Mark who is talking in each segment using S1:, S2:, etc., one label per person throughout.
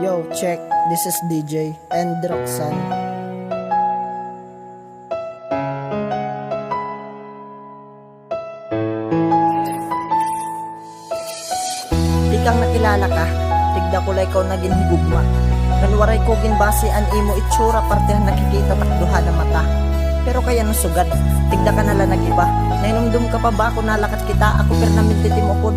S1: Yo, check. This is DJ and Roxanne. Di kang nakilala ka, tigda ko lay ikaw naging higugma. Kanwaray ko ginbase an imo itsura partehan nakikita takduha na mata. Pero kaya no sugad, tigda ka nala nagiba. Nainumdum ka pa ba kung nalakat kita, ako pernamin titimukod.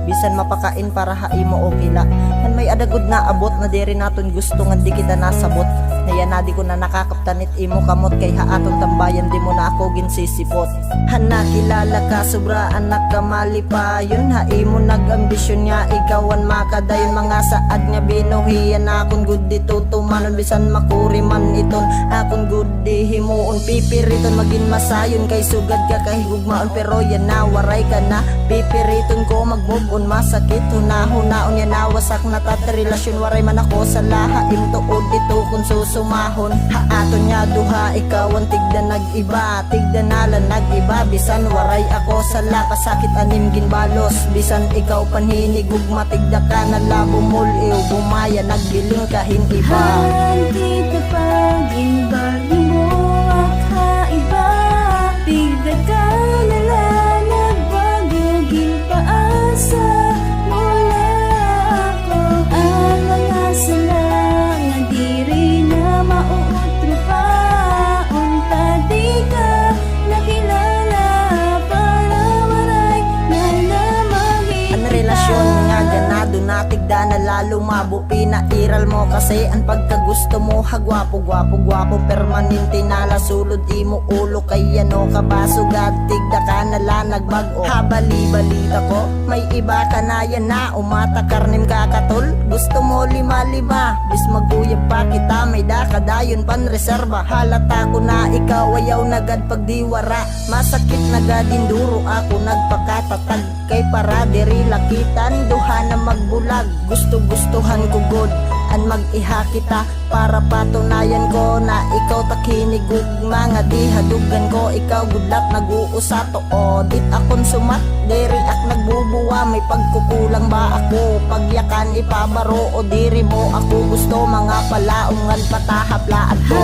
S1: Bisan mapakain para haimo o kila. Han may adagod na abot na diri naton gusto nga di kita nasabot. Nayanadi ko na nakakaptanit imo kamot kay haaton tambayan di mo na ako ginsisipot. Han nakilala ka sobra anak kamali pa yun haimo nagambisyon nga ikawan makadayon mga saad nga binuhiyan akon good dito tumanon bisan makuri man iton akon good di himuon pipiriton magin masayon kay sugad ka kahigugmaon pero yan na waray ka na pipiriton ko magmove on masakit hunaon yan nawasak na relasyon waray man ako sa lahaim tuod dito kung susumahon haaton nga duha ikaw ang tigda nag-iba tigda nala nag-iba bisan waray ako sa lakasakit anim ginbalos bisan ikaw panhinigug matigda ka na labo muliw bumaya naggiling kahin iba
S2: kita pag-ibagi mo akaiba tigda ka nala nagbago ginpaasa mula ako ang mga sala nga diri na mauutro pa unta di ka nakilala para waray na namagin
S1: ang relasyon nga ganado natigda na lalo mabupi na iral mo kasi ang pagkagusto mo hagwapo gwapo gwapo permanente na lasulod imo ulo kay ano ka ba sugad tigda ka na la nagbago habali balita ko may iba ka na yan na umata karnim kakatol gusto mo lima bis maguyab pa kita may dakadayon pan reserba halata ko na ikaw ayaw nagad pagdiwara masakit nagadinduro ako nagpakatatag kay para diri lakitan duha na magbulag gusto-gustuhan ko god an mag-iha kita para patunayan ko na ikaw takinigug mga di hadugan ko ikaw gudlat nag-uusato o dit akon sumat diri ak nagbubuwa may pagkukulang ba ako pagyakan ipabaro o diri mo ako gusto mga palaungan patahaplaan ko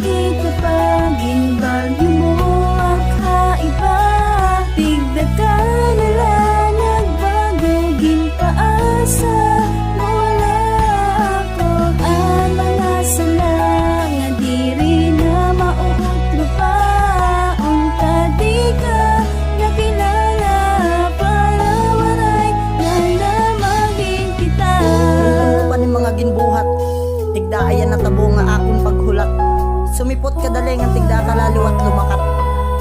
S2: kita pag-ibagi mo akaiba tigda ka nala nagbago ginpaasa mula ako ang mga sala nga diri na mauutro pa unta di ka nakilala para waray na namagin kita
S1: Kung pa ni mga ginbuhat tigda ayan na tabo nga akong paghulat sumipot ka dali nga tigda ka lalo at lumakat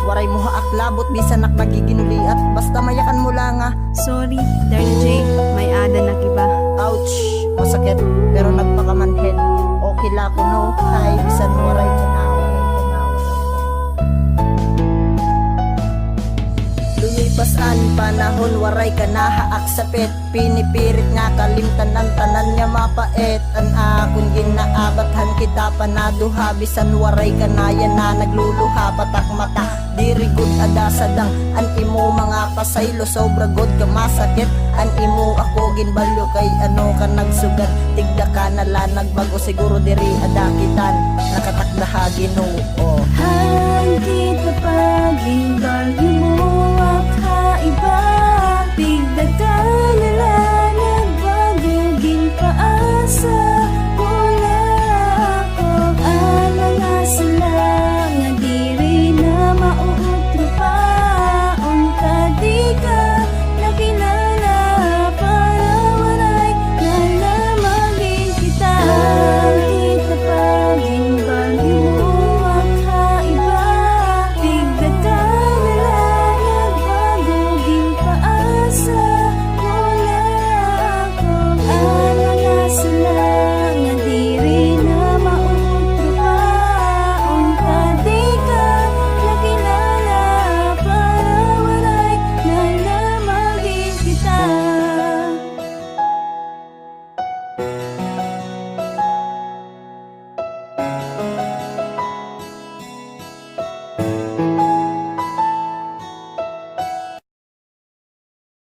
S1: waray mo haak labot bisan nak nagiginuliat basta mayakan mo lang nga
S2: sorry Darna J may ada na kiba
S1: ouch masakit pero nagpakamanhen okay la ko no hay bisan waray ka na lumipasan panahon waray ka na haak sapet pinipirit nga kalimtan ng tanan nga mapait an akon ginaabathan kita panaduha bisan waray ka na yan na nagluluha patak mata diri gud ada sadang an imo mga pasaylo sobra gud ka masakit an imo ako ginbalyo kay ano ka nagsugat tigda ka nala nagbago siguro diri ada kitan nakatakdaha Ginoo
S2: kita pag-ibagi mo akaiba tigda ka